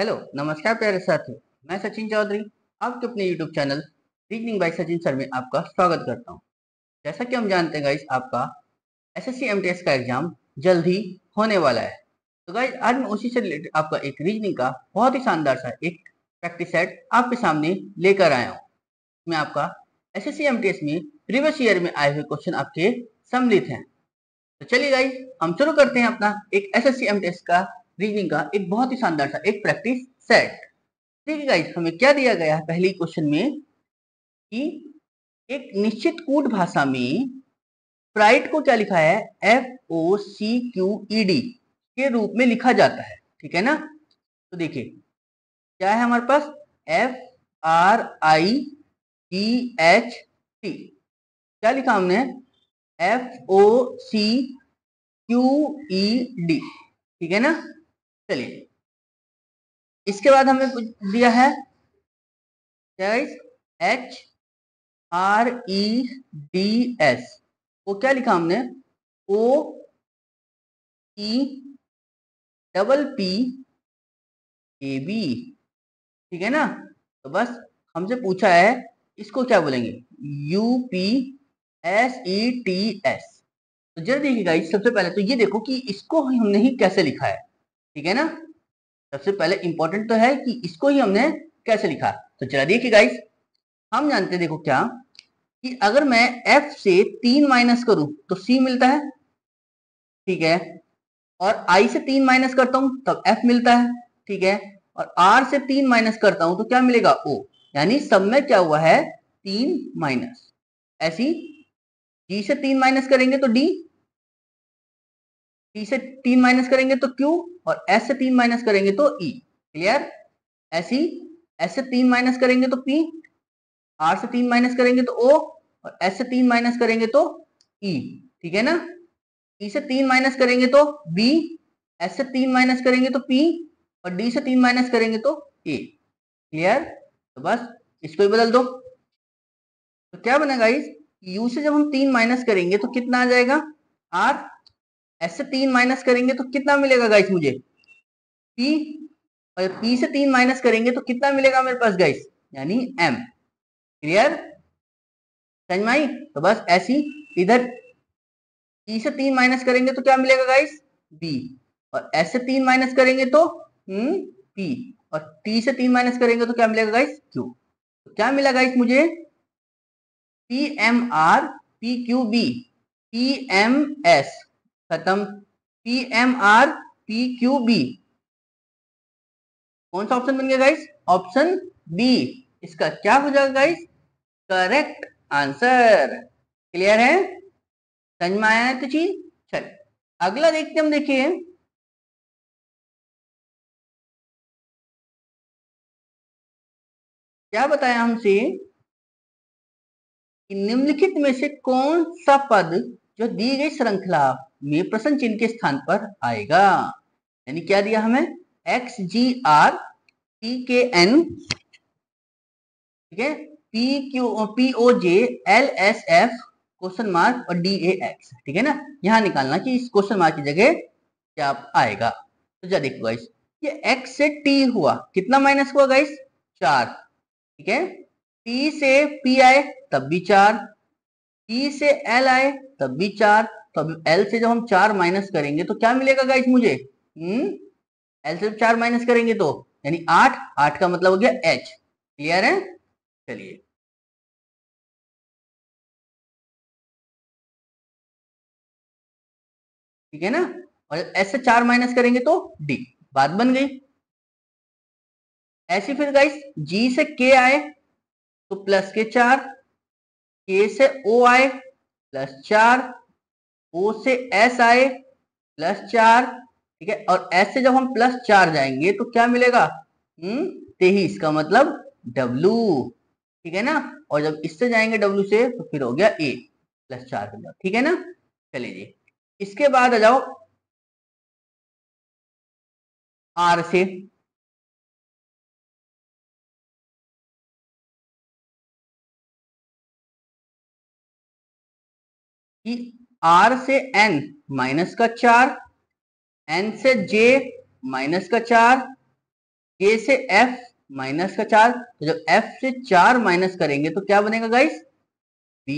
Hello नमस्कार प्यारे साथियों। मैं सचिन चौधरी आपके अपने YouTube channel reasoning bye Sachin sir में आपका स्वागत करता हूं। जैसा कि हम जानते हैं गाइस, आपका एसएससी एमटीएस का एग्जाम जल्द ही होने वाला है। तो गाइस आज मैं उसी से रिलेटेड आपका एक रीजनिंग का बहुत ही शानदार सा एक प्रैक्टिस सेट आपके सामने लेकर आया हूँ। इसमें आपका एसएससी एमटीएस में प्रीवियस ईयर में आए हुए क्वेश्चन आपके सम्मिलित हैं। तो चलिए गाइस हम शुरू करते हैं अपना एक एसएससी एमटीएस का रीजनिंग का एक बहुत ही शानदार सा एक प्रैक्टिस सेट। ठीक है गाइस, हमें क्या दिया गया है पहले क्वेश्चन में कि एक निश्चित कूट भाषा में स्प्राइट को क्या लिखा है, FOCQED के रूप में लिखा जाता है। ठीक है ना। तो देखिए क्या है हमारे पास, FRIGHT क्या लिखा हमने, FOCQED। ठीक है ना। चलिए इसके बाद हमें दिया है HREDS वो क्या लिखा हमने, OEPPAB। ठीक है ना। तो बस हमसे पूछा है इसको क्या बोलेंगे, UPSETS। तो जरा देखिएगा सबसे पहले तो ये देखो कि इसको हमने ही कैसे लिखा है। ठीक है ना। सबसे पहले इंपॉर्टेंट तो है कि इसको ही हमने कैसे लिखा। तो चला देखिए गाइस, हम जानते हैं देखो क्या कि अगर मैं F से 3 माइनस करूं तो C मिलता है। ठीक है। और I से 3 माइनस करता हूं तब F मिलता है। ठीक है। और R से 3 माइनस करता हूं तो क्या मिलेगा, O। यानी सब में क्या हुआ है, 3 माइनस। ऐसी G से 3 माइनस करेंगे तो D, T से 3 माइनस करेंगे तो Q, और S से 3 माइनस करेंगे तो E। क्लियर। ऐसी S से 3 माइनस करेंगे तो P, R से 3 माइनस करेंगे तो O, और S से 3 माइनस करेंगे तो E। ठीक है ना। E से 3 माइनस करेंगे तो B, S से 3 माइनस करेंगे तो P, और D से 3 माइनस करेंगे तो A। क्लियर। तो बस इसको ही बदल दो तो क्या बनेगा इस U से जब हम 3 माइनस करेंगे तो कितना आ जाएगा R, S से 3 माइनस करेंगे तो कितना मिलेगा गाइस मुझे, P, और P से 3 माइनस करेंगे तो कितना मिलेगा मेरे पास गाइस, यानी M। क्लियर समझ में आई। तो बस ऐसी इधर E से 3 माइनस करेंगे तो क्या मिलेगा गाइस, B, और S से 3 माइनस करेंगे तो P, और T से 3 माइनस करेंगे तो क्या मिलेगा गाइस, Q। तो क्या मिला गाइस मुझे, PMR PQB PMS खत्म, PMR PQB। कौन सा ऑप्शन बन गया गाइस, ऑप्शन बी इसका क्या हो जाएगा गाइस, करेक्ट आंसर। क्लियर है, समझ में आया है तो चीज। चल अगला देखते हम, देखिए क्या बताया हमसे कि निम्नलिखित में से कौन सा पद जो दी गई श्रृंखला में प्रश्न चिन्ह के स्थान पर आएगा। यानी क्या दिया हमें, XGR TKN, ठीक है, POJ LSF क्वेश्चन मार्क और DAX। ठीक है ना। यहां निकालना कि इस क्वेश्चन मार्क की जगह क्या आएगा। तो जा देखो गाइस, ये X से T हुआ, कितना माइनस हुआ गाइस, 4। ठीक है। T से P आए तब भी 4, P से L आए तब भी 4। तो अब L से जब हम 4 माइनस करेंगे तो क्या मिलेगा गाइस मुझे, L से 4 माइनस करेंगे तो यानी 8, 8 का मतलब हो गया H। क्लियर है। चलिए ठीक है ना। और S से 4 माइनस करेंगे तो D, बात बन गई। ऐसे फिर गाइस G से K आए तो प्लस के 4, K से O आए प्लस 4, O से S आए प्लस 4। ठीक है। और S से जब हम प्लस 4 जाएंगे तो क्या मिलेगा, 23 का मतलब W। ठीक है ना। और जब इससे जाएंगे W से तो फिर हो गया A प्लस 4 का। ठीक है ना। चलिए जी इसके बाद आ जाओ R से, कि R से N माइनस का 4, N से J माइनस का 4, K से F माइनस का 4, तो जब F से 4 माइनस करेंगे तो क्या बनेगा गाइस? B।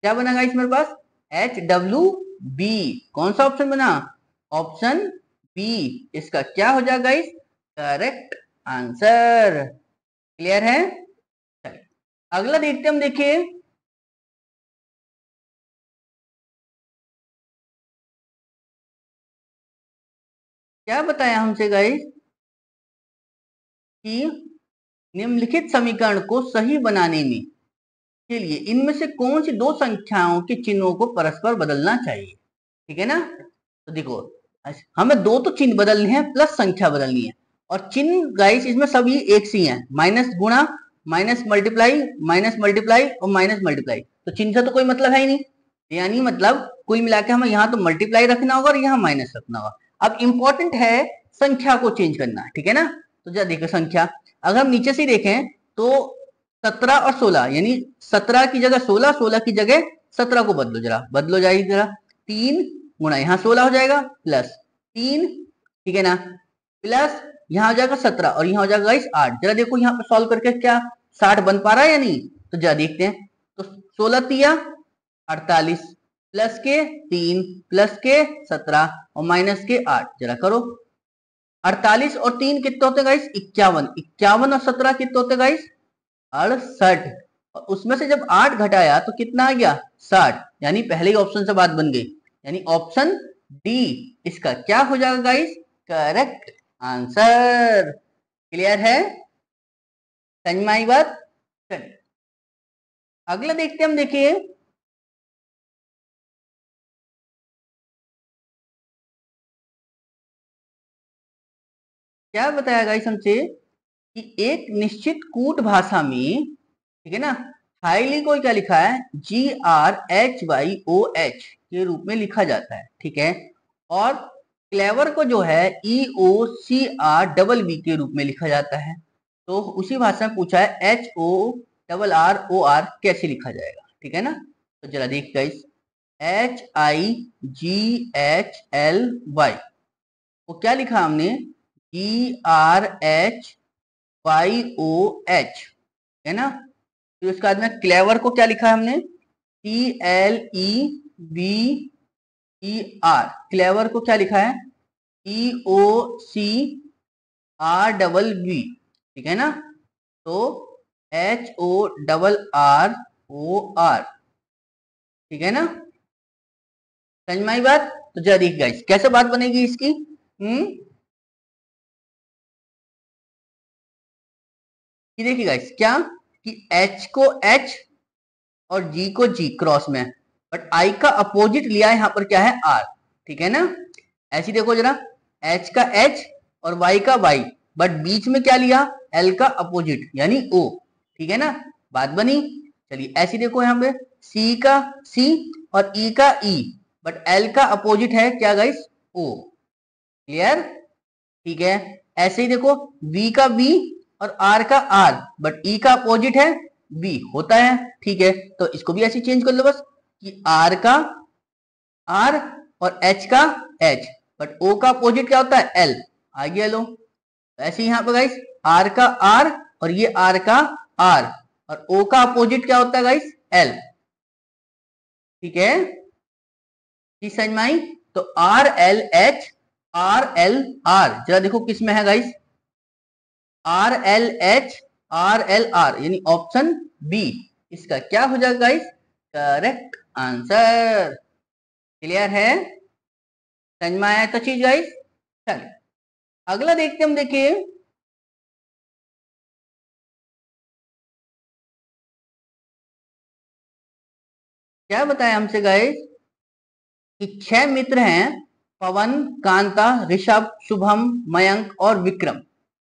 क्या बना गाइस मेरे पास? HWB। कौन सा ऑप्शन बना? ऑप्शन बी इसका क्या हो जाएगा गाइस? Correct answer. क्लियर है? चलिए अगला देखते हम, देखिए क्या बताया हमसे गाइस कि निम्नलिखित समीकरण को सही बनाने में के लिए इनमें से कौन सी दो संख्याओं के चिन्हों को परस्पर बदलना चाहिए। ठीक है ना? तो देखो हमें दो तो चिन्ह बदलने हैं प्लस संख्या बदलनी है, और चिन्ह गाइस इसमें सभी एक सी हैं, माइनस गुणा, माइनस मल्टीप्लाई और माइनस मल्टीप्लाई। तो चिन्ह से तो कोई मतलब है ही नहीं, यानी मतलब कुल मिला के हमें यहाँ तो मल्टीप्लाई रखना होगा और यहाँ माइनस रखना होगा। अब इंपॉर्टेंट है संख्या को चेंज करना। ठीक है ना? तो जरा देखो संख्या, अगर हम नीचे से देखें तो 17 और 16, यानी 17 की जगह 16, 16 की जगह 17 को बदलो, जरा बदलो जाइए जरा। 3 गुणा यहाँ 16 हो जाएगा प्लस 3, ठीक है ना, प्लस यहाँ हो जाएगा 17 और यहाँ हो जाएगा गाइस 8। जरा देखो यहाँ पे सॉल्व करके क्या 60 बन पा रहा है या नहीं? तो जरा देखते हैं। तो 16 तिया 48, प्लस के 3, प्लस के 17 और माइनस के 8, जरा करो। 48 और 3 कितने होते गाइस? 51। 51 और 17 कितने होते गाइस? 68। और उसमें से जब 8 घटाया तो कितना आ गया? 60। यानी पहले ही ऑप्शन से बात बन गई, यानी ऑप्शन डी इसका क्या हो जाएगा गाइस? Correct answer. क्लियर है? समझ में आई बात? चलिए अगला देखते हैं हम, देखिए क्या बताया गाइस हमसे कि एक निश्चित कूट भाषा में, ठीक है ना, हाईली को क्या लिखा है? GRHYOH के रूप में लिखा जाता है। ठीक है? और क्लेवर को जो है EOCRWB के रूप में लिखा जाता है। तो उसी भाषा में पूछा है HORROR कैसे लिखा जाएगा। ठीक है ना? तो जरा देखिए गाइस, HIGHLY वो क्या लिखा हमने? GRHYOH, है ना? फिर उसके बाद में क्लेवर को क्या लिखा है हमने? CLEVER। क्लेवर को क्या लिखा है? EOCRWB। ठीक है ना? तो HORROR। ठीक है ना? समझ में आई बात? तो जरा देखिए गाइस कैसे बात बनेगी इसकी। कि देखिए गाइस क्या कि H को H और G को G क्रॉस में, बट I का अपोजिट लिया है यहाँ पर, क्या है? R। ठीक है ना? ऐसी देखो जरा, H का H और Y का Y, बट बीच में क्या लिया? L का अपोजिट यानी O। ठीक है ना? बात बनी। चलिए ऐसी देखो यहाँ पे C का C और E का E, बट L का अपोजिट है क्या गाइस? O। क्लियर? ठीक है। ऐसे ही देखो V का V और R का R, बट E का अपोजिट है B, होता है। ठीक है, तो इसको भी ऐसे चेंज कर लो बस कि R का R और H का H, बट O का अपोजिट क्या होता है? L। आ गया लो। ऐसे ही यहाँ पे गाइस R का R और ये R का R, और O का अपोजिट क्या होता है गाइस? L। ठीक है? समझ में आई? तो RLH RLR, जरा देखो किस में है गाइस? RLH RLR, यानी ऑप्शन बी इसका क्या हो जाएगा गाइस? Correct answer. क्लियर है? समझ में आया तो चीज गाइस? चलिए अगला देखते हम, देखिए क्या बताया हमसे गाइस कि 6 मित्र हैं, पवन, कांता, ऋषभ, शुभम, मयंक और विक्रम,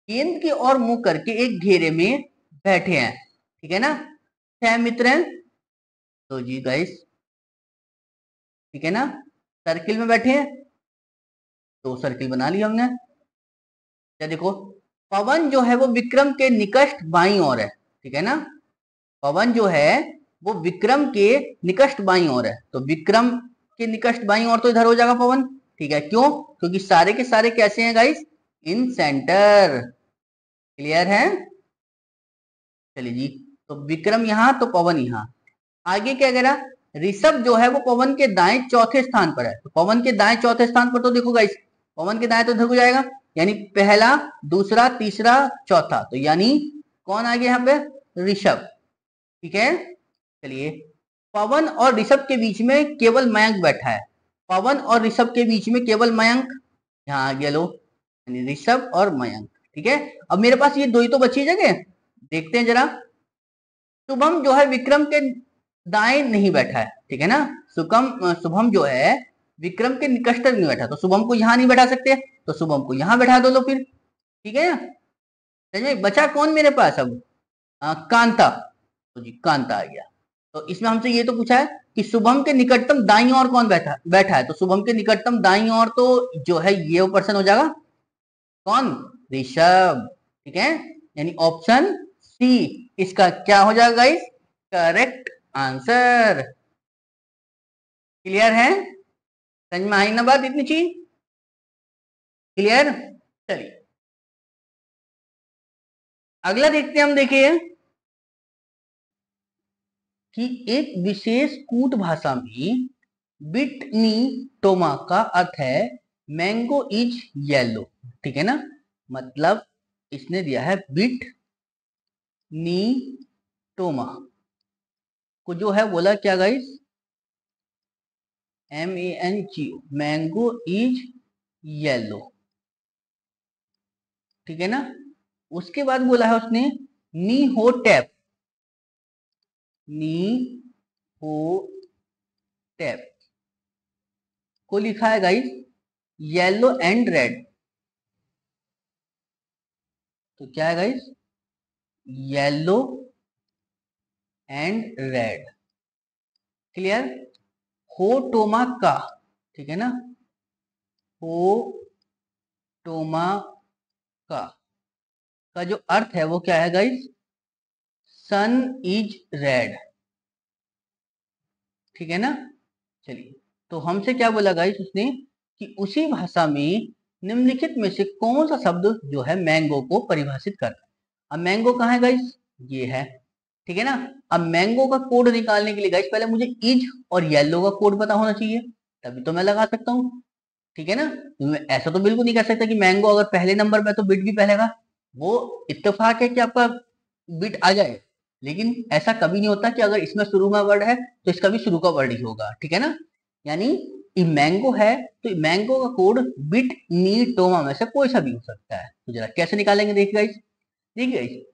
केंद्र की ओर मुंह करके एक घेरे में बैठे हैं। ठीक है ना? 6 मित्र हैं तो जी गाइस, ठीक है ना, सर्किल में बैठे हैं, तो सर्किल बना लिया हमने। क्या देखो, पवन जो है वो विक्रम के निकट बाईं ओर है। ठीक है ना? पवन जो है वो विक्रम के निकट बाईं ओर है, तो विक्रम के निकट बाईं ओर तो इधर हो जाएगा पवन, ठीक है। क्यों? क्योंकि सारे के सारे कैसे हैं गाइस, इन सेंटर। क्लियर है? चलिए जी, तो विक्रम यहां तो पवन यहां। आगे क्या कह रहा, ऋषभ जो है वो पवन के दाएं चौथे स्थान पर है, तो पवन के दाएं चौथे स्थान पर तो देखो गाइस, पवन के दाएं तो इधर को जाएगा, यानी पहला दूसरा तीसरा चौथा, तो यानी कौन आ गया यहाँ पे, ऋषभ। ठीक है, चलिए पवन और ऋषभ के बीच में केवल मयंक बैठा है, पवन और ऋषभ के बीच में केवल मयंक, यहाँ आ गया लो, यानी ऋषभ और मयंक। ठीक है, अब मेरे पास ये दो ही तो बची जगह, देखते हैं जरा। शुभम जो है विक्रम के दाएं नहीं बैठा है, ठीक है ना, शुभम जो है विक्रम के निकट नहीं बैठा, तो शुभम को यहां नहीं बैठा सकते, तो शुभम को यहां बैठा दो लो फिर। ठीक है, बचा कौन मेरे पास अब, कांता, तो जी कांता आ गया। तो इसमें हमसे ये तो पूछा है कि शुभम के निकटतम दाईं ओर कौन बैठा है, तो शुभम के निकटतम दाईं ओर तो जो है ये पर्सन हो जाएगा, कौन, ऋषभ। ठीक है, यानी ऑप्शन सी इसका क्या हो जाएगा गाइस, करेक्ट आंसर। क्लियर है, समझ में आई ना बात इतनी चीज, क्लियर। चलिए अगला देखते हैं हम, देखिए कि एक विशेष कूट भाषा में बिटनी टोमा का अर्थ है मैंगो इज येलो। ठीक है ना, मतलब इसने दिया है बिट नी टोमा को जो है बोला क्या guys, MANGO, mango is yellow. ठीक है ना, उसके बाद बोला है उसने नी हो टैप, नी हो टैप को लिखा है गाइस येलो एंड रेड, तो क्या है guys, yellow and red. Clear, हो टोमा का, ठीक है ना, हो टोमा का जो अर्थ है वो क्या है गाइस, सन इज रेड। ठीक है ना, चलिए तो हमसे क्या बोला गाइस उसने कि उसी भाषा में निम्नलिखित में से कौन सा शब्द जो है मैंगो को परिभाषित करता है। अब मैंगो कहाँ है गाइस, ये है। ठीक है ना, अब मैंगो का कोड निकालने के लिए गाइस पहले मुझे इज और येलो का कोड पता होना चाहिए, तभी तो मैं लगा सकता हूँ। ठीक है ना, तो मैं ऐसा तो बिल्कुल नहीं कह सकता कि मैंगो अगर पहले नंबर पे तो बिट भी पहले का, वो इत्तेफाक है कि आपका बिट आ जाए, लेकिन ऐसा कभी नहीं होता कि अगर इसमें शुरू में वर्ड है तो इसका भी शुरू का वर्ड ही होगा। ठीक है ना, यानी ये मैंगो है तो मैंगो का कोड बिट नी टोमा में से कोई सा भी हो सकता है। तो जरा कैसे निकालेंगे, देखिए गाइस, देखिए गाइस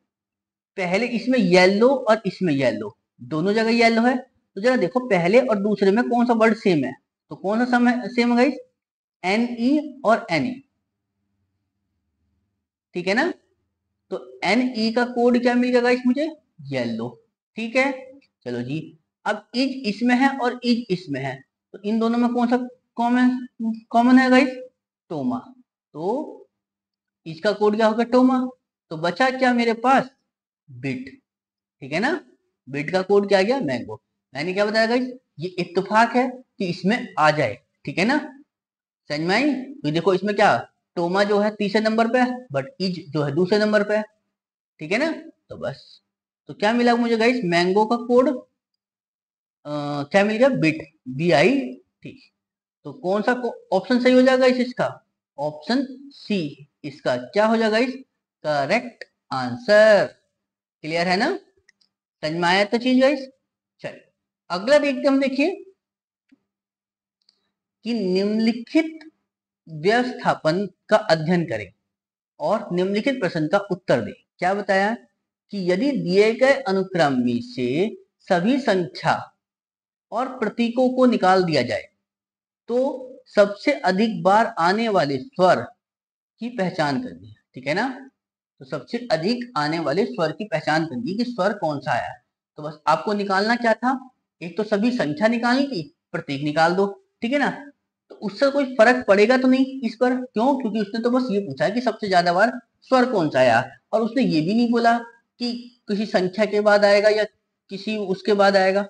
पहले इसमें येलो और इसमें येलो, दोनों जगह येलो है, तो जरा देखो पहले और दूसरे में कौन सा वर्ड सेम है, तो कौन सा सेम है गाइस, NE और NE। ठीक है ना, तो NE का कोड क्या मिल गया गाइस मुझे, येलो। ठीक है, चलो जी, अब इज इसमें है और इज इसमें है, तो इन दोनों में कौन सा कॉमन कॉमन है गाइस, टोमा, तो इसका कोड क्या होगा, टोमा। तो बचा क्या मेरे पास, बिट। ठीक है ना, बिट का कोड क्या आ गया, मैंगो। मैंने क्या बताया गाइस, ये इत्तेफाक है कि इसमें आ जाए। ठीक है ना, समझ में आई, तो देखो इसमें क्या, टोमा जो है तीसरे नंबर पे है बट इज जो है दूसरे नंबर पे है। ठीक है ना, तो बस, तो क्या मिला मुझे गाइस, मैंगो का कोड क्या मिल गया, बिट, BIT। तो कौन सा ऑप्शन सही हो जाएगा इस इसका, ऑप्शन सी इसका क्या हो जाएगा इस करेक्ट आंसर। क्लियर है ना, समझ में आया तो चीज गाइस। चलिए अगला देखते हम, देखिए कि निम्नलिखित व्यवस्थापन का अध्ययन करें और निम्नलिखित प्रश्न का उत्तर दें। क्या बताया कि यदि दिए गए अनुक्रम में से सभी संख्या और प्रतीकों को निकाल दिया जाए तो सबसे अधिक बार आने वाले स्वर की पहचान करनी है। ठीक है ना, तो सबसे अधिक आने वाले स्वर की पहचान करनी है कि स्वर कौन सा आया। तो बस आपको निकालना क्या था, एक तो सभी संख्या निकालनी थी, प्रतीक निकाल दो। ठीक है ना, तो उससे कोई फर्क पड़ेगा तो नहीं इस पर, क्यों, क्योंकि उसने तो बस ये पूछा है कि सबसे ज्यादा बार स्वर कौन सा आया, और उसने ये भी नहीं बोला कि किसी संख्या के बाद आएगा या किसी उसके बाद आएगा,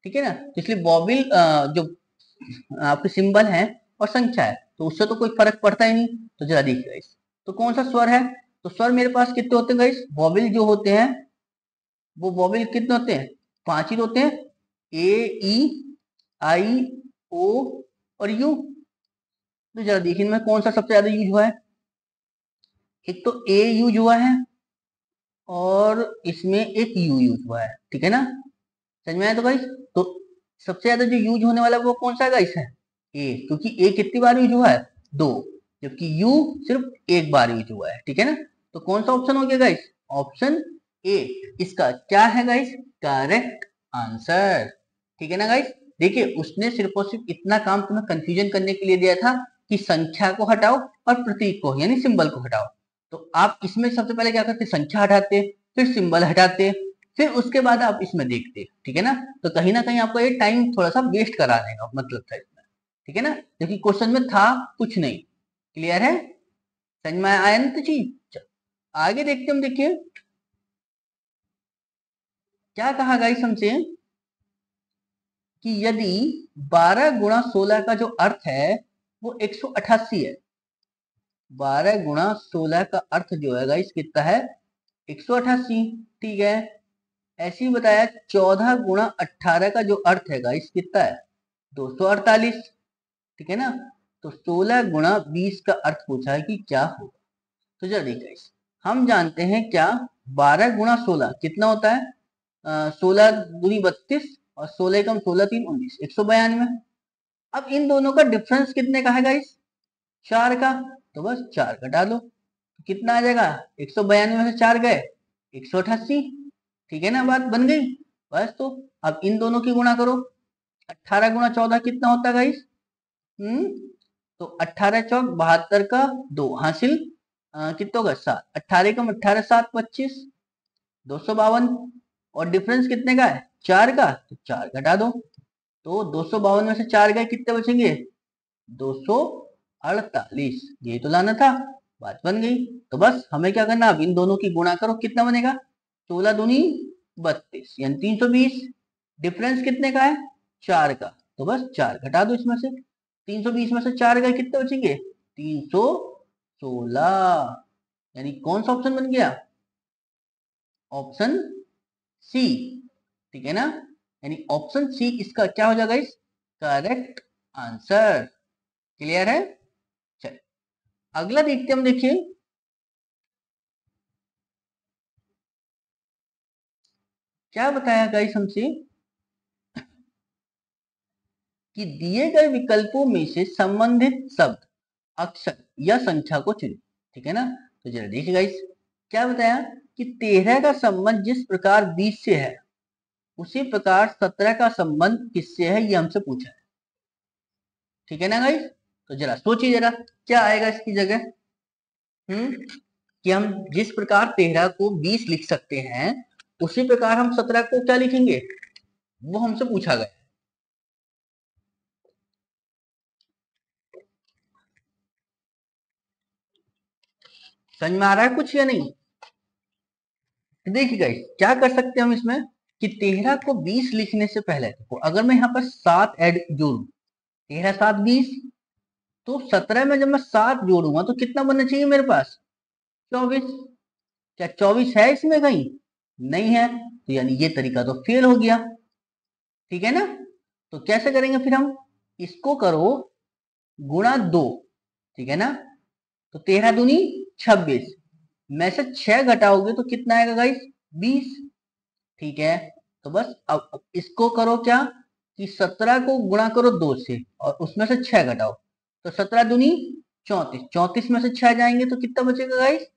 ठीक है ना। तो इसलिए वॉवेल जो आपके सिंबल है और संख्या है तो उससे तो कोई फर्क पड़ता ही नहीं। तो जरा देखिए गाइस, तो कौन सा स्वर है, तो स्वर मेरे पास कितने होते हैं गाइस, वॉवेल जो होते हैं वो वॉवेल कितने होते हैं, 5 ही होते हैं, ए ई आई ओ और यू। तो जरा देखिए इनमें कौन सा सबसे ज्यादा यूज हुआ है, एक तो ए यूज हुआ है और इसमें एक यू यूज हुआ है, ठीक है ना। समझ में आया तो गाइस, तो सबसे ज्यादा जो यूज होने वाला वो कौन सा गाइस है, ए, क्योंकि ए कितनी बार यूज हुआ है, 2, जबकि यू सिर्फ एक बार यूज हुआ है, ठीक है ना। तो कौन सा ऑप्शन हो गया गाइस, ऑप्शन ए इसका क्या है गाइस, करेक्ट आंसर, ठीक है ना गाइस। देखिए उसने सिर्फ और सिर्फ इतना काम तुम्हें कंफ्यूजन करने के लिए दिया था कि संख्या को हटाओ और प्रतीक को यानी सिंबल को हटाओ। तो आप इसमें सबसे पहले क्या करते, संख्या हटाते, फिर सिंबल हटाते, फिर उसके बाद आप इसमें देखते, ठीक है ना। तो कहीं ना कहीं आपको ये टाइम थोड़ा सा वेस्ट कराने का मतलब था इसमें, ठीक है ना, क्योंकि क्वेश्चन में था कुछ नहीं। क्लियर है, समझ में आया ना तो चीज। आगे देखते हम, देखिए क्या कहा गाइस हमसे कि यदि 12 गुणा 16 का जो अर्थ है वो 188 है, 12 गुणा 16 का अर्थ जो है गाइस कितना है, 188, ठीक है। ऐसे ही बताया 14 गुणा 18 का जो अर्थ है गाइस कितना है, 248, ठीक है ना। तो 16 गुणा 20 का अर्थ पूछा है कि क्या होगा। तो जरा देखिए गाइस, हम जानते हैं क्या, 12 गुणा 16 कितना होता है, 16 दूनी 32 और 16 कम 16 3 19, 192। अब इन दोनों का डिफरेंस कितने का है गाइस, 4 का, तो बस 4 घटा दो, तो कितना आ जाएगा, 192 में से 4 गए 188, ठीक है ना, बात बन गई। बस तो अब इन दोनों की गुणा करो, 18 गुणा 14 कितना होता है गाइस, तो 18 चौक 72 का 2 हासिल, कितना होगा 7, 18 कम 18 7 25, 252। और डिफरेंस कितने का है, 4 का, तो 4 घटा दो, तो 252 में से 4 गए कितने बचेंगे, 248, यही तो लाना था, बात बन गई। तो बस हमें क्या करना, अब इन दोनों की गुणा करो, कितना बनेगा, 16 दूनी 32 यानी 320, डिफरेंस कितने का है, 4 का, तो बस 4 घटा दो इसमें से, 320 में से 4 गए कितने बचेंगे, 316, यानी कौन सा ऑप्शन बन गया, ऑप्शन सी, ठीक है ना। यानी ऑप्शन सी इसका क्या हो जाएगा इस करेक्ट आंसर। क्लियर है, चलिए अगला देखते हम, देखिए क्या बताया गाइस हमसे कि दिए गए विकल्पों में से संबंधित शब्द, अक्षर या संख्या को चुनें, ठीक है ना। तो जरा देखिए गाइस, क्या बताया कि 13 का संबंध जिस प्रकार 20 से है उसी प्रकार 17 का संबंध किससे है, ये हमसे पूछा है, ठीक है ना गाइस। तो जरा सोचिए जरा क्या आएगा इसकी जगह, कि हम जिस प्रकार 13 को 20 लिख सकते हैं उसी प्रकार हम 17 को क्या लिखेंगे, वो हमसे पूछा गया। समझ में आ रहा है कुछ या नहीं, देखिए गाइस क्या कर सकते हैं हम इसमें, कि 13 को 20 लिखने से पहले देखो, अगर मैं यहाँ पर 7 ऐड जोड़ू, 13 7 20, तो 17 में जब मैं 7 जोड़ूंगा तो कितना बनना चाहिए मेरे पास, 24। क्या 24 है इसमें कहीं, नहीं है, तो यानी ये तरीका तो फेल हो गया, ठीक है ना। तो कैसे करेंगे फिर हम, इसको करो गुणा 2, ठीक है ना। तो 13 दूनी 26 में से 6 घटाओगे तो कितना आएगा गाइस, 20, ठीक है। तो बस अब इसको करो क्या, कि 17 को गुणा करो 2 से और उसमें से 6 घटाओ, तो 17 दूनी 34, 34 में से 6 जाएंगे तो कितना बचेगा गाइस,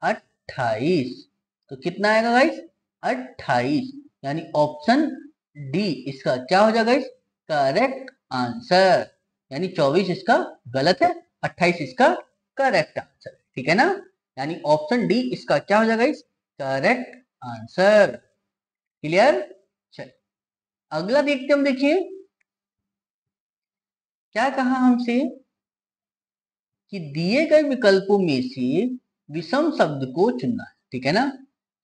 28। तो कितना आएगा गाइस, 28, यानी ऑप्शन डी इसका क्या हो जाएगा गाइस, करेक्ट आंसर। यानी 24 इसका गलत है, 28 इसका करेक्ट आंसर, ठीक है ना। यानी ऑप्शन डी इसका क्या हो जाएगा गाइस, करेक्ट आंसर। क्लियर, चल अगला देखते हम, देखिए क्या कहा हमसे कि दिए गए विकल्पों में से विषम शब्द को चुनना है, ठीक है ना।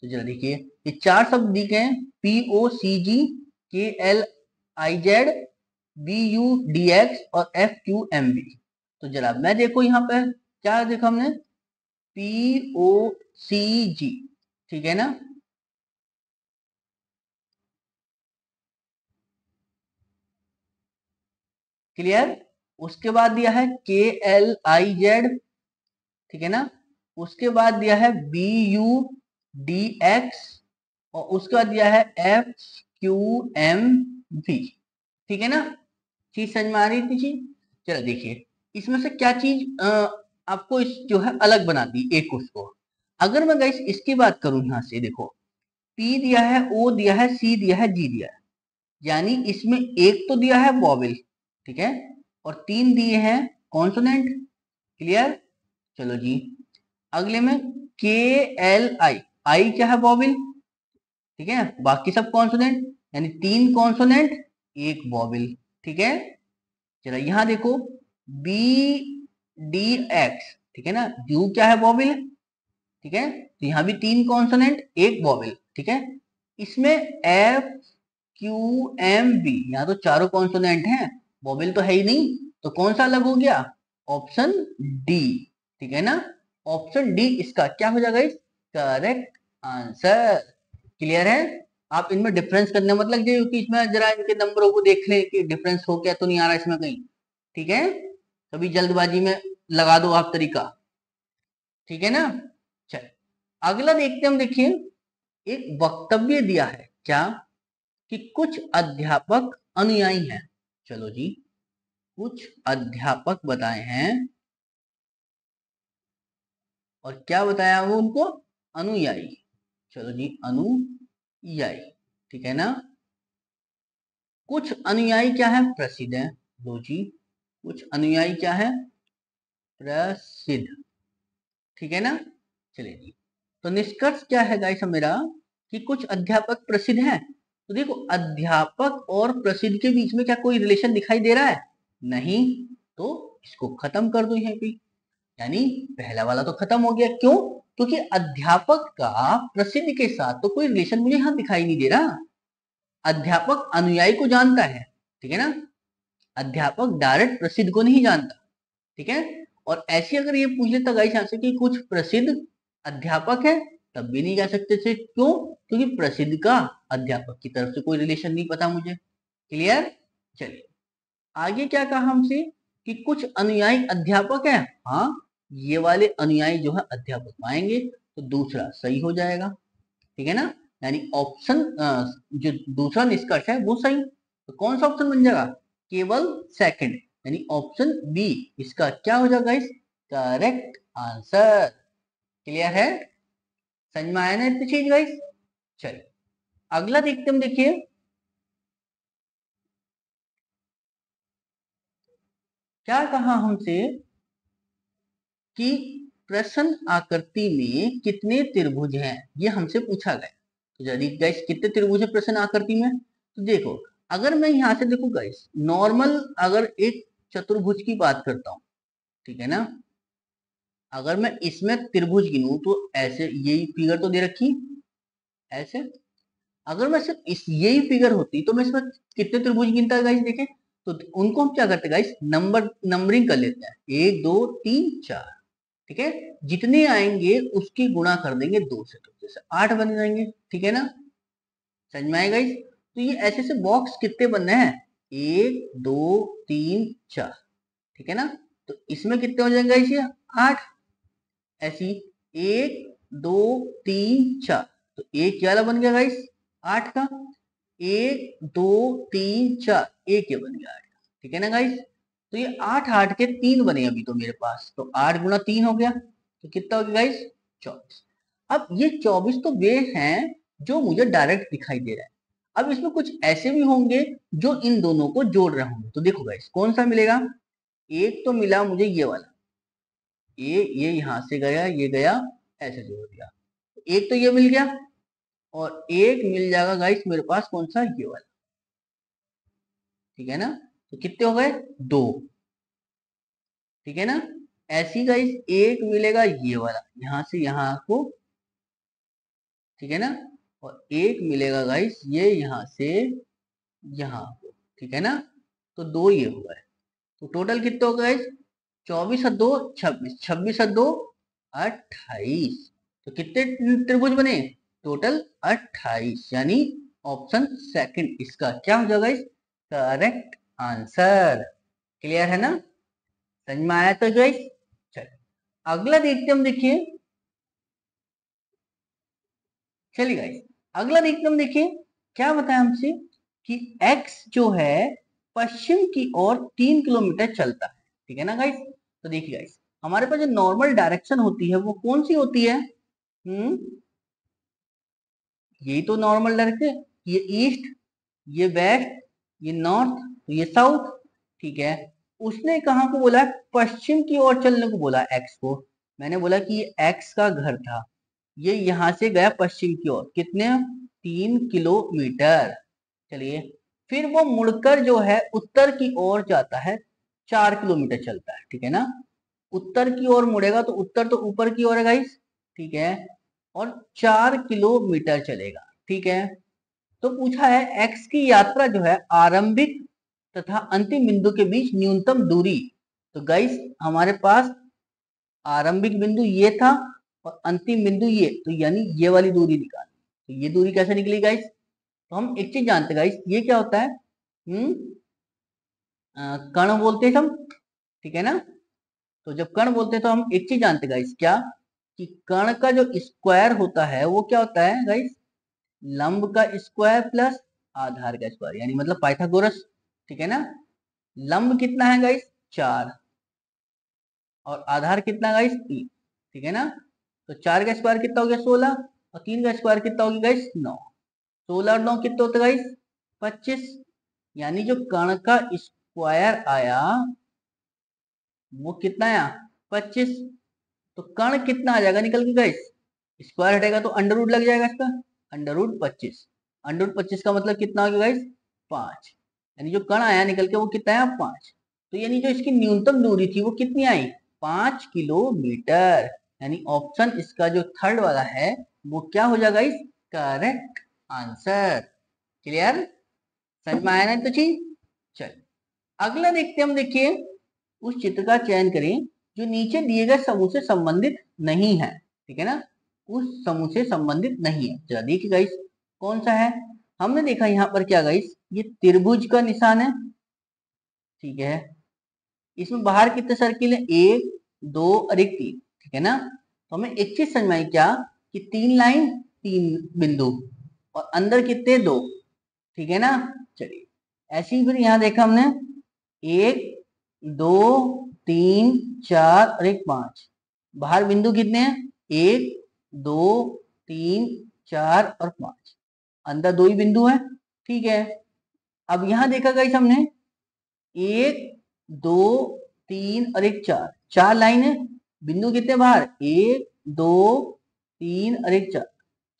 तो जरा देखिए, ये 4 शब्द दिखे हैं, POCG, KLIZ, BUDX और FQMB। तो जरा मैं देखो यहाँ पे क्या देखा हमने, POCG, ठीक है ना, क्लियर। उसके बाद दिया है KLIZ, ठीक है ना, उसके बाद दिया है BUDX और उसके बाद दिया है FQMB, ठीक है ना। चीज समझ में आ रही थी चीज। चलो देखिए, इसमें से क्या चीज आपको इस जो है अलग बना दी एक उसको। अगर मैं गाइस इसकी बात करूं, यहां से देखो, P दिया है, O दिया है, C दिया है, G दिया है, यानी इसमें एक तो दिया है वॉवेल, ठीक है, और 3 दिए हैं कॉन्सोनेंट, क्लियर। चलो जी, अगले में KLI, आई क्या है वॉवेल, ठीक है, बाकी सब कॉन्सोनेंट, यानी 3 कॉन्सोनेंट 1 वॉवेल, ठीक है। चलो यहाँ देखो BDX, ठीक है ना, यू क्या है वॉवेल, ठीक है, तो यहाँ भी 3 कॉन्सोनेंट 1 वॉवेल, ठीक है। इसमें FQMB, यहाँ तो चारों कॉन्सोनेंट हैं, वॉवेल तो है ही नहीं, तो कौन सा अलग हो गया, ऑप्शन डी, ठीक है ना। ऑप्शन डी इसका क्या हो जाएगा, इस करेक्ट आंसर, क्लियर है। आप इनमें डिफरेंस करने मत लग जाइए, क्योंकि इसमें जरा इनके नंबरों को देख ले कि डिफरेंस हो क्या तो नहीं आ रहा इसमें कहीं, ठीक है, कभी जल्दबाजी में लगा दो आप तरीका, ठीक है ना। चल अगला देखते हम, देखिए एक वक्तव्य दिया है क्या, कि कुछ अध्यापक अनुयायी हैं, चलो जी, कुछ अध्यापक बताए हैं और क्या बताया वो उनको, अनुयायी, चलो जी अनुयायी, ठीक है ना। कुछ अनुयायी क्या है, प्रसिद्ध है, लो जी, कुछ अनुयायी क्या है, प्रसिद्ध, ठीक है ना। चलिए जी, तो निष्कर्ष क्या है गाइस मेरा, कि कुछ अध्यापक प्रसिद्ध हैं। तो देखो, अध्यापक और प्रसिद्ध के बीच में क्या कोई रिलेशन दिखाई दे रहा है, नहीं, तो इसको खत्म कर दो यहीं पे, यानी पहला वाला तो खत्म हो गया, क्यों, क्योंकि अध्यापक का प्रसिद्ध के साथ तो कोई रिलेशन मुझे यहां दिखाई नहीं दे रहा। अध्यापक अनुयायी को जानता है, ठीक है ना, अध्यापक डायरेक्ट प्रसिद्ध को नहीं जानता, ठीक है। और ऐसी अगर ये पूछ लेता गाइस यहाँ से कि कुछ प्रसिद्ध अध्यापक है, तब भी नहीं कह सकते थे, क्यों, क्योंकि प्रसिद्ध का अध्यापक की तरफ से कोई रिलेशन नहीं पता मुझे, क्लियर। चलिए आगे क्या कहा हमसे, कि कुछ अनुयायी अध्यापक है, हाँ, ये वाले अनुयायी जो है अध्यापक आएंगे, तो दूसरा सही हो जाएगा, ठीक है ना, यानी ऑप्शन जो दूसरा निष्कर्ष है वो सही, तो कौन सा ऑप्शन बन जाएगा, केवल सेकंड, यानी ऑप्शन बी इसका क्या हो जाएगा इस करेक्ट आंसर, क्लियर है, समझ में आया ना इतनी चीज गाइस। चलिए अगला देखते हम, देखिए क्या कहा हमसे, कि प्रश्न आकृति में कितने त्रिभुज हैं, ये हमसे पूछा गया। तो यदि गाइस कितने त्रिभुज है प्रश्न आकृति में, तो देखो, अगर मैं यहां से देखो गाइस, नॉर्मल अगर एक चतुर्भुज की बात करता हूं, ठीक है ना, अगर मैं इसमें त्रिभुज गिनूं तो ऐसे यही फिगर तो दे रखी ऐसे, अगर मैं सिर्फ इस यही फिगर होती तो मैं इसमें कितने त्रिभुज गिनता गाइस, देखें, तो उनको हम क्या करते गाइस, नंबरिंग कर लेते हैं, 1 2 3 4, ठीक है, जितने आएंगे उसकी गुणा कर देंगे 2 से, तो जैसे 8 बन जाएंगे, ठीक है ना, समझ में आएगा इस। तो ये ऐसे से बॉक्स कितने बनने हैं, 1 2 3 4, ठीक है ना, तो इसमें कितने हो जाएंगे इसे 8, ऐसी 1 2 3 4, तो एक ये वाला बन गया गाइस 8 का, 1 2 3 4, एक ये बन गया 8 का, ठीक है ना गाइस। तो ये 8 8 के 3 बने अभी तो मेरे पास, तो 8 गुणा 3 हो गया, तो कितना हो गया गाइस 24। अब ये 24 तो वे हैं जो मुझे डायरेक्ट दिखाई दे रहा है, अब इसमें कुछ ऐसे भी होंगे जो इन दोनों को जोड़ रहे होंगे, तो देखो गाइस कौन सा मिलेगा, एक तो मिला मुझे ये वाला, ये यहां से गया, ये गया, ऐसे जोड़ दिया, एक तो ये मिल गया, और एक मिल जाएगा गाइस मेरे पास कौन सा, ये वाला, ठीक है ना, तो कितने हो गए 2, ठीक है ना। ऐसी गाइस एक मिलेगा ये वाला, यहां से यहां को, ठीक है ना, और एक मिलेगा गाइस ये यहाँ से यहाँ, ठीक है ना, तो 2 ये हुआ है। तो टोटल कितना होगा गाइस, 24 और 2 26, 26 और 2 28। तो कितने त्रिभुज बने, टोटल 28, यानी ऑप्शन सेकंड इसका क्या हो जाएगा गाइस, करेक्ट आंसर। क्लियर है ना, समझ में आया तो गाइस। चलिए अगला देखते हम, देखिए चलिए गाइस अगला देखते हम, देखिए क्या बताया हमसे कि x जो है पश्चिम की ओर 3 किलोमीटर चलता है, ठीक है ना गाइस। तो देखिए गाइस हमारे पास जो नॉर्मल डायरेक्शन होती है वो कौन सी होती है, यही तो नॉर्मल डायरेक्शन है, ये ईस्ट, ये वेस्ट, ये नॉर्थ, तो ये साउथ, ठीक है। उसने कहाँ को बोला, पश्चिम की ओर चलने को बोला एक्स को। मैंने बोला कि ये एक्स का घर था, ये यहां से गया पश्चिम की ओर, कितने, 3 किलोमीटर। चलिए फिर वो मुड़कर जो है उत्तर की ओर जाता है, 4 किलोमीटर चलता है, ठीक है ना। उत्तर की ओर मुड़ेगा तो उत्तर तो ऊपर की ओर है गाइस, ठीक है, और 4 किलोमीटर चलेगा, ठीक है। तो पूछा है एक्स की यात्रा जो है आरंभिक तथा अंतिम बिंदु के बीच न्यूनतम दूरी। तो गाइस हमारे पास आरंभिक बिंदु ये था और अंतिम बिंदु ये, तो यानी ये वाली दूरी निकाली। तो ये दूरी कैसे निकली गाइस, तो हम एक चीज जानते हैं गाइस, ये क्या होता है, कण बोलते हैं हम, ठीक है ना। तो जब कण बोलते हैं तो हम एक चीज जानते हैं गाइस, क्या, कि कण का जो स्क्वायर होता है वो क्या होता है गाइस, लंब का स्क्वायर प्लस आधार का स्क्वायर, यानी मतलब पाइथागोरस, ठीक है ना। लंब कितना है गाइस, 4, और आधार कितना गाइस, 3, ठीक है ना। तो 4 का स्क्वायर कितना हो गया, 16, और 3 का स्क्वायर कितना हो गया गाइस, 9। 16 और 9 कितना होता है गाइस, 25, यानी जो कण का स्क्वायर आया वो कितना आया, 25। तो कण कितना आ जाएगा निकल के गाइस, स्क्वायर हटेगा तो अंडर रूट लग जाएगा इसका, अंडर रूट 25, अंडर रूट 25 का मतलब कितना हो गया गाइस, 5, यानी जो कण आया निकल के वो कितना आया, 5। तो यानी जो इसकी न्यूनतम दूरी थी वो कितनी आई, 5 किलोमीटर, यानी ऑप्शन इसका जो थर्ड वाला है वो क्या हो जाएगा इस, करेक्ट आंसर। क्लियर, समझ में आया ना तो चीज। चल अगला देखते हैं हम, देखिए उस चित्र का चयन करें जो नीचे दिए गए समूह से संबंधित नहीं है, ठीक है ना, उस समूह से संबंधित नहीं है। जरा देखिए गाइस कौन सा है। हमने देखा यहाँ पर क्या गाइस, ये त्रिभुज का निशान है, ठीक है। इसमें बाहर कितने सर्किल है, 1 2 और एक 3, ठीक है ना। तो हमें एक चीज समझ में आई क्या, कि 3 लाइन 3 बिंदु और अंदर कितने, 2, ठीक है ना। चलिए ऐसे ही फिर यहाँ देखा हमने 1 2 3 4 और एक 5, बाहर बिंदु कितने हैं, 1 2 3 4 और 5, अंदर 2 ही बिंदु है, ठीक है। अब यहां देखा गाइस हमने 1 2 3 और एक 4, 4 लाइन है, बिंदु कितने बाहर, 1 2 3 और एक 4,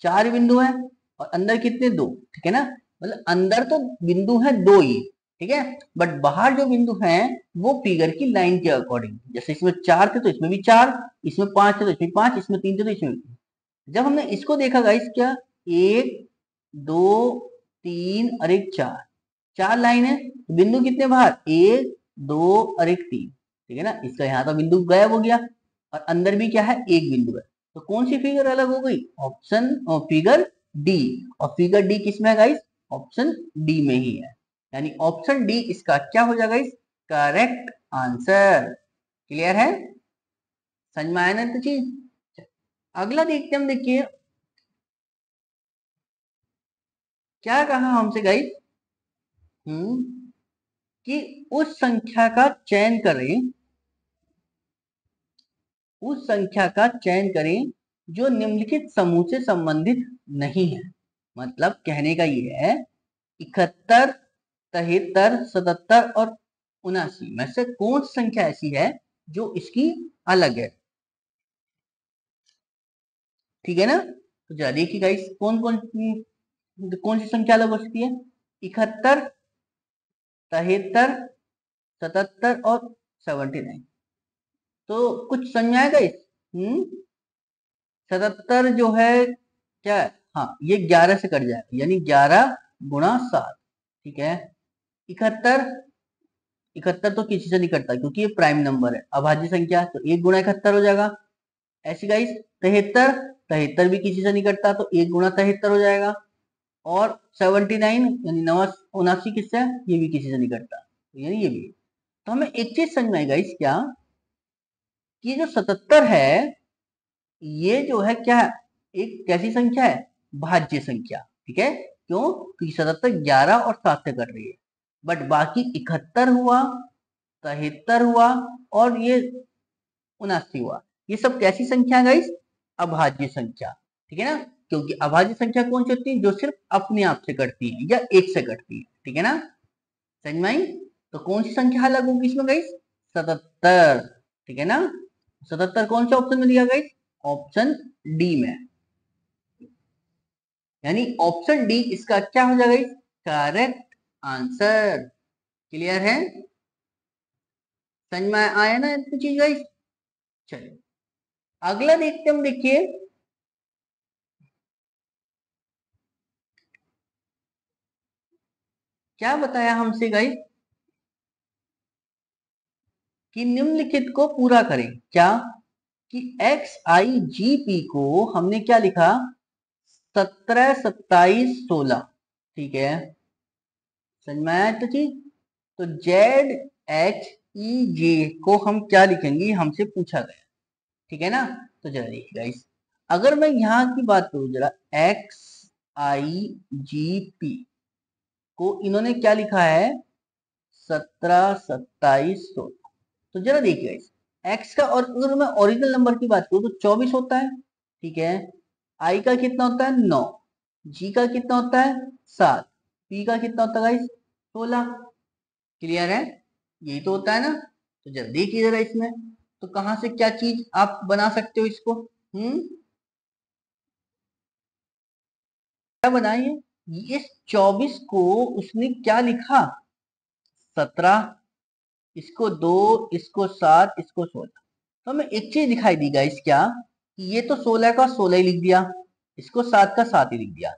4 बिंदु है, और अंदर कितने, 2, ठीक है ना। मतलब अंदर तो बिंदु है 2 ही, ठीक है, बट बाहर जो बिंदु हैं वो फिगर की लाइन के अकॉर्डिंग, जैसे इसमें 4 थे तो इसमें भी 4, इसमें 5 थे तो इसमें 5, इसमें 3 थे तो इसमें भी। जब हमने इसको देखा गाइस क्या, 1 2 3 और एक 4, 4 लाइन है, बिंदु कितने बाहर, 1 2 और एक 3, ठीक है ना। इसका यहाँ तो बिंदु गायब हो गया, और अंदर भी क्या है, एक बिंदु है। तो कौन सी फिगर अलग हो गई, ऑप्शन फिगर डी, और फिगर डी किसमें है गाइस, ऑप्शन डी में ही है, यानी ऑप्शन डी इसका क्या हो जाएगा इस, करेक्ट आंसर। क्लियर है, समझ में आया ना तो चीज। अगला देखते हम, देखिए क्या कहा हमसे गाइस, कि उस संख्या का चयन करें, उस संख्या का चयन करें जो निम्नलिखित समूह से संबंधित नहीं है। मतलब कहने का ये है 71 73 77 और 79 में से कौन सी संख्या ऐसी है जो इसकी अलग है, ठीक है ना। तो जरा देखिए गाइस कौन सी संख्या अलग हो सकती है, 71 73 77 और 79। तो कुछ समझ में आएगा इस, 77 जो है क्या है, हाँ ये 11 से कट जाएगा, यानी 11 गुणा 7, ठीक है। 71, 71 तो किसी से नहीं कटता क्योंकि ये प्राइम नंबर है, अभाज्य संख्या, तो 1 गुणा 71 हो जाएगा। ऐसी गाइस 73, 73 भी किसी से नहीं कटता, तो 1 गुणा 73 हो जाएगा। और 79 यानी 79 किससे, ये भी किसी से नहीं कटता, तो यानी ये भी। तो हमें एक चीज समझ में आई गाइस, क्या कि जो 77 है ये जो है क्या है, एक कैसी संख्या है, भाज्य संख्या, ठीक है। क्यों, क्योंकि 77 11 और 7 से कट रही है, बट बाकी 71 हुआ, 73 हुआ और ये 79 हुआ, ये सब कैसी संख्या है गाइस, अभाज्य संख्या, ठीक है ना। क्योंकि अभाज्य संख्या कौन सी होती है, जो सिर्फ अपने आप से कटती है या एक से कटती है, ठीक है ना, समझ में आई। तो कौन सी संख्या अलग होगी इसमें गाइस, 77, ठीक है ना। 77 कौन से ऑप्शन में दिया गाइस, ऑप्शन डी में, यानी ऑप्शन डी इसका क्या हो जाएगा, करेक्ट आंसर। क्लियर है, समझ में आया ना इतनी चीज गाइस। चलिए अगला देखते हम, देखिए क्या बताया हमसे गाइस, कि निम्नलिखित को पूरा करें, क्या कि एक्स आई जी पी को हमने क्या लिखा, 17 27 16, ठीक है, समझ में आया तो चीज। तो जेड एच ई जे को हम क्या लिखेंगे, हमसे पूछा गया, ठीक है ना। तो जरा देखिए गाइस, अगर मैं यहाँ की बात करूं जरा, एक्स आई जी पी को इन्होंने क्या लिखा है, 17 27 16। तो जरा देखिए गाइस, एक्स का, और अगर मैं ओरिजिनल नंबर की बात करूं तो 24 होता है, ठीक है। आई का कितना होता है, 9, जी का कितना होता है, 7, पी का कितना होता है गाइस, 16। क्लियर है, यही तो होता है ना। तो जरा देखिए जरा इसमें, तो कहां से क्या चीज आप बना सकते हो इसको, क्या बनाइए, इस 24 को उसने क्या लिखा, 17, इसको 2, इसको 7, इसको 16। तो हमें एक चीज दिखाई दी गाइस, क्या कि ये तो 16 का 16 ही लिख दिया, इसको 7 का 7 ही लिख दिया,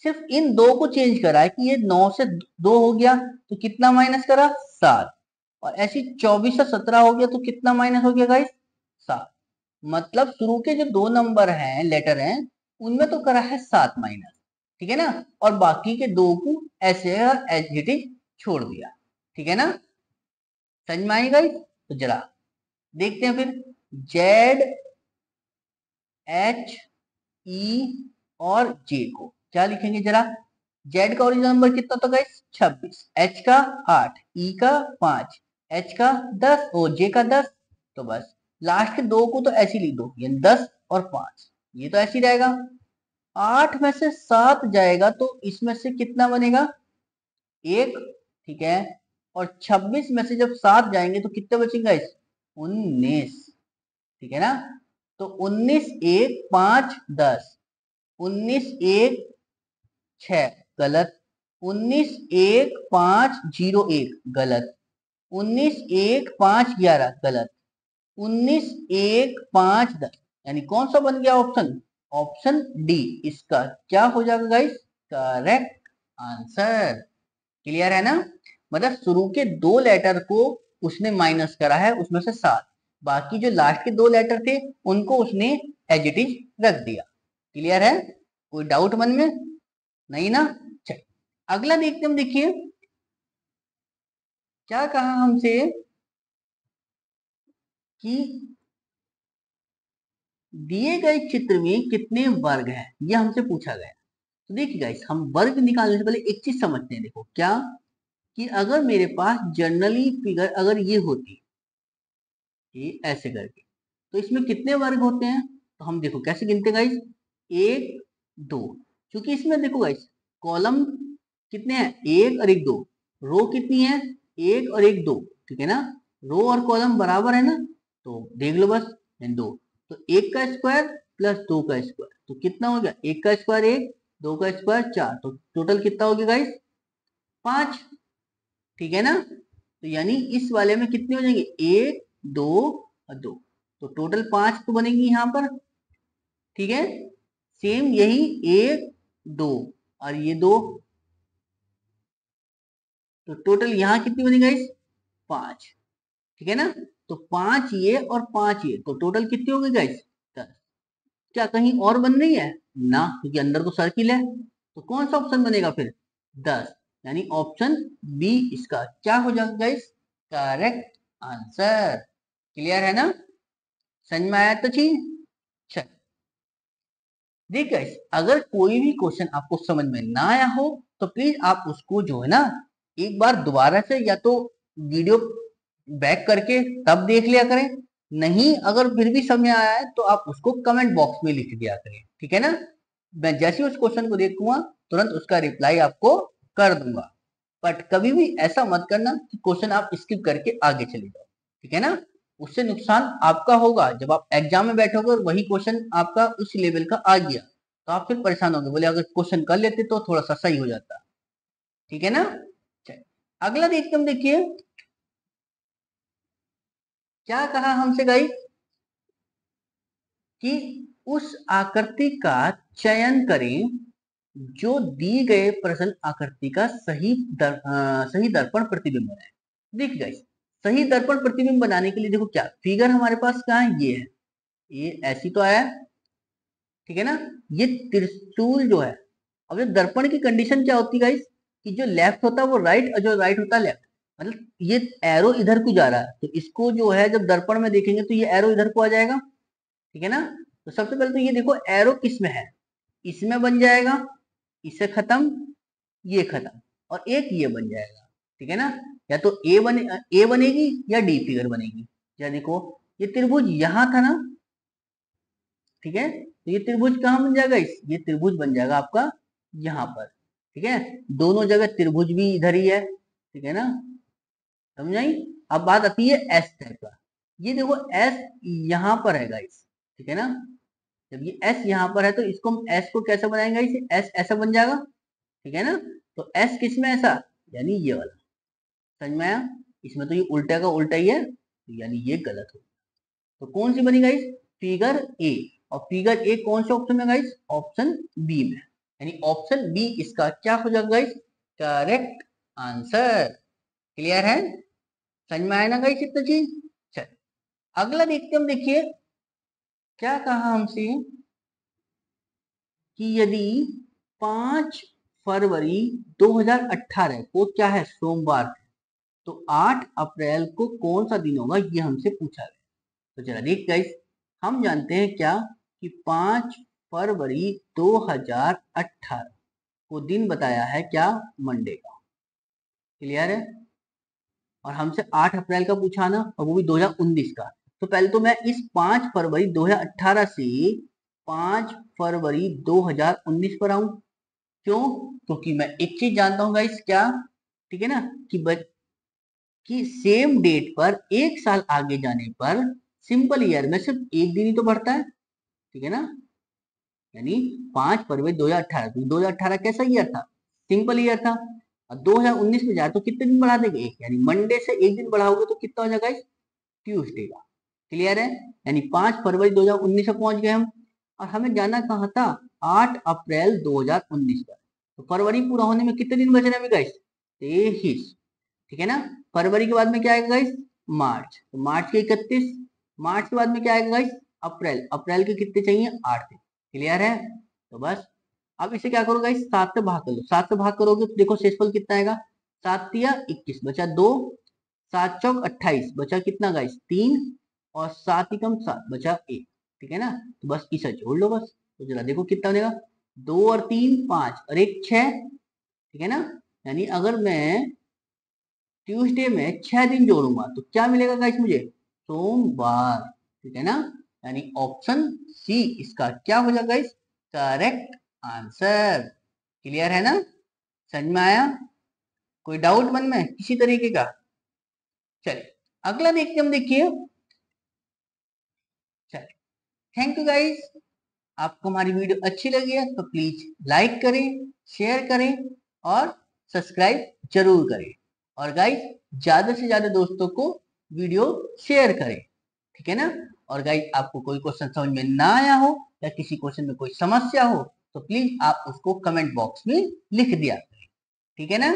सिर्फ इन दो को चेंज करा है कि ये 9 से 2 हो गया तो कितना माइनस करा, 7, और ऐसी 24 से 17 हो गया तो कितना माइनस हो गया गाइस, 7। मतलब शुरू के जो दो नंबर हैं, लेटर हैं, उनमें तो करा है 7 माइनस, ठीक है ना, और बाकी के दो को ऐसे एज इट इज छोड़ दिया, ठीक है ना, समझ में आई गाइस। तो जरा देखते हैं फिर, जेड एच ई और जे को क्या लिखेंगे जरा। जेड का ओरिजिनल नंबर कितना था गाइस, 26, एच का 8, ई का 5, एच का 10 और जे का 10। तो बस लास्ट के दो को तो ऐसे लिख दो, यानी 10 और 5, ये तो ऐसे ही रहेगा। 8 में से 7 जाएगा तो इसमें से कितना बनेगा, 1, ठीक है। और 26 में से जब 7 जाएंगे तो कितने बचेंगे गाइस, 19, ठीक है ना। तो 19 1 5 10, 19 1 6 गलत, 19 1 5 0 1 गलत, 19 1 5 11 गलत, 19 1 5 10, यानी कौन सा बन गया ऑप्शन, ऑप्शन डी इसका क्या हो जाएगा गाइस, करेक्ट आंसर। क्लियर है ना, मतलब शुरू के दो लेटर को उसने माइनस करा है उसमें से 7, बाकी जो लास्ट के दो लेटर थे उनको उसने एज इट इज रख दिया। क्लियर है, कोई डाउट मन में नहीं ना। चल अगला देखते हम, देखिए क्या कहा हमसे, कि दिए गए चित्र में कितने वर्ग हैं, ये हमसे पूछा गया। तो देखिए गाइस, हम वर्ग निकालने से पहले एक चीज समझते हैं, देखो क्या, कि अगर मेरे पास जनरली फिगर अगर ये होती, ये ऐसे करके, तो इसमें कितने वर्ग होते हैं, तो हम देखो कैसे गिनते हैं गाइस, 1 2, क्योंकि इसमें देखो गाइस कॉलम कितने हैं, 1 और 1 2, रो कितनी है, 1 और 1 2, ठीक है ना, रो और कॉलम बराबर है ना, तो देख लो बस, 2, तो 1 का स्क्वायर प्लस 2 का स्क्वायर, तो कितना हो गया, 1 का स्क्वायर 1, 2 का स्क्वायर 4, तो टोटल कितना हो गया गाइस, 5, ठीक है ना। तो यानी इस वाले में कितने हो जाएंगे, 1 2 और 2, तो टोटल 5 तो बनेंगी यहाँ पर, ठीक है। सेम यही 1 2 और ये 2, तो टोटल यहाँ कितनी बनी गाइस? 5। ठीक है ना? तो 5 ये और 5 ये, तो टोटल कितनी हो गई गाइस? 10। क्या कहीं और बन रही है? ना, क्योंकि अंदर तो सर्किल है। तो कौन सा ऑप्शन बनेगा फिर? 10, यानी ऑप्शन बी इसका क्या हो जाएगा गाइस? Correct answer. क्लियर है ना? समझ में आया तो चीज? चल देख गाइस, अगर कोई भी क्वेश्चन आपको समझ में ना आया हो तो प्लीज आप उसको जो है ना एक बार दोबारा से या तो वीडियो बैक करके तब देख लिया करें, नहीं अगर फिर भी समझ में आया है तो आप उसको कमेंट बॉक्स में लिख दिया करें। ठीक है ना? मैं जैसे ही उस क्वेश्चन को देखूंगा तुरंत उसका रिप्लाई आपको कर दूंगा। बट कभी भी ऐसा मत करना कि क्वेश्चन आप स्किप करके आगे चले जाओ। ठीक है ना? उससे नुकसान आपका होगा। जब आप एग्जाम में बैठोगे और वही क्वेश्चन आपका उस लेवल का आ गया तो आप फिर परेशान होंगे, बोले अगर क्वेश्चन कर लेते तो थोड़ा सा सही हो जाता। ठीक है ना? चलिए अगला देखते हम, देखिए क्या कहा हमसे गाइस कि उस आकृति का चयन करें जो दी गए प्रश्न आकृति का सही दर्पण प्रतिबिंब बनाए। देखिए गाइस, सही दर्पण प्रतिबिंब बनाने के लिए देखो क्या फिगर हमारे पास कहाँ है, ये है, ये ऐसी तो आया। ठीक है ना? ये त्रिशूल जो है, अब ये दर्पण की कंडीशन क्या होती है गाइस कि जो लेफ्ट होता है वो राइट और जो राइट होता है लेफ्ट। मतलब ये एरो इधर को जा रहा है तो इसको जो है जब दर्पण में देखेंगे तो ये एरो इधर को आ जाएगा। ठीक है ना? तो सबसे पहले तो ये देखो एरो किस में है, इसमें बन जाएगा, इससे खत्म, ये खत्म, और एक ये बन जाएगा। ठीक है ना? या तो ए बनेगी या डी फिगर बनेगी। या देखो ये त्रिभुज यहां था ना, ठीक है, तो ये त्रिभुज कहाँ बन जाएगा, इस ये त्रिभुज बन जाएगा आपका यहाँ पर। ठीक है? दोनों जगह त्रिभुज भी इधर ही है। ठीक है ना? समझाई? अब बात आती है एस टाइप का। ये देखो एस यहाँ पर है गाइस। ठीक है ना? जब ये एस यहाँ पर है तो इसको हम एस को कैसे बनाएंगे, इसे एस ऐसा बन जाएगा। ठीक है ना? तो एस किस में ऐसा, यानी ये वाला। समझ में आया? इसमें तो ये उल्टा का उल्टा ही है, तो यानी ये गलत हो। तो कौन सी बनी गाइस? Figure A. और फिगर ए कौन से ऑप्शन में गाइस? ऑप्शन बी में, यानी ऑप्शन बी इसका क्या हो जाएगा गाइस? Correct answer. क्लियर है? समझ में आया ना गाइस इतना चीज? चल अगला देखते हम, देखिए क्या कहा हमसे कि यदि 5 फरवरी 2018 को क्या है, सोमवार, तो 8 अप्रैल को कौन सा दिन होगा, ये हमसे पूछा गया। तो चला देख गाइस, हम जानते हैं क्या कि 5 फरवरी 2018 को दिन बताया है क्या, मंडे का। क्लियर है? और हमसे 8 अप्रैल का पूछा ना, और वो भी 2019 का। तो पहले तो मैं इस 5 फरवरी 2018 से 5 फरवरी 2019 पर आऊं। क्यों? क्योंकि मैं एक चीज जानता हूँ गाइस, क्या? ठीक है ना, कि सेम डेट पर एक साल आगे जाने पर सिंपल ईयर में सिर्फ एक दिन ही तो बढ़ता है। ठीक है ना? यानी 5 फरवरी 2018, 2018 कैसा ईयर था? सिंपल ईयर था। और 2019 में जा तो कितने दिन बढ़ा देंगे, एक, यानी मंडे से एक दिन बढ़ाओगे तो कितना हो जाएगा, ट्यूसडे का। क्लियर है? यानी 5 फरवरी 2019 में पहुंच गए हम। और हमें जाना कहाँ था, 8 अप्रैल 2019 पर। तो फरवरी पूरा होने में कितने दिन बच रहे हैं गाइस? 23। ठीक है ना? फरवरी के बाद में क्या आएगा गाइस? मार्च। तो मार्च के 31। मार्च के बाद में क्या आएगा गाइस? अप्रैल। अप्रैल के कितने चाहिए? 8 दिन। क्लियर है? तो बस अब इसे क्या करो गाइस, 7 से भाग कर लो। 7 से भाग करोगे तो देखो शेषफल कितना आएगा, 7 तिया 21 बचा 2, 7 चौक 28 बचा कितना गाइस, 3, और 7 ही कम 7 बचा 1। ठीक है ना? तो बस इसे जोड़ लो बस। तो जरा देखो कितना बनेगा, 2 और 3 5 और 1 6। ठीक है ना? यानी अगर मैं ट्यूसडे में 6 दिन जोड़ूंगा तो क्या मिलेगा गाइस मुझे, सोमवार। ठीक है ना? यानी ऑप्शन सी इसका क्या हो जाएगा गाइस, करेक्ट आंसर। क्लियर है ना? समझ में आया? कोई डाउट मन में किसी तरीके का? चलिए अगला देखते हम, देखिए। चलिए थैंक यू गाइस। आपको हमारी वीडियो अच्छी लगी है तो प्लीज लाइक करें, शेयर करें और सब्सक्राइब जरूर करें। और गाइस ज्यादा से ज्यादा दोस्तों को वीडियो शेयर करें। ठीक है ना? और गाइस आपको कोई क्वेश्चन समझ में ना आया हो या किसी क्वेश्चन में कोई समस्या हो तो प्लीज आप उसको कमेंट बॉक्स में लिख दिया करें, ठीक है ना,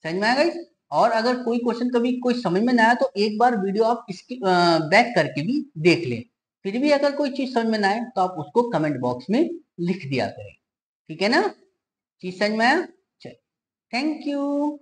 समझ में आया गाइस। और अगर कोई क्वेश्चन कभी कोई समझ में ना आया तो एक बार वीडियो आप इसकी बैक करके भी देख लें, फिर भी अगर कोई चीज समझ में ना आए तो आप उसको कमेंट बॉक्स में लिख दिया करें, ठीक है ना, चीज समझ में आया, चलिए थैंक यू।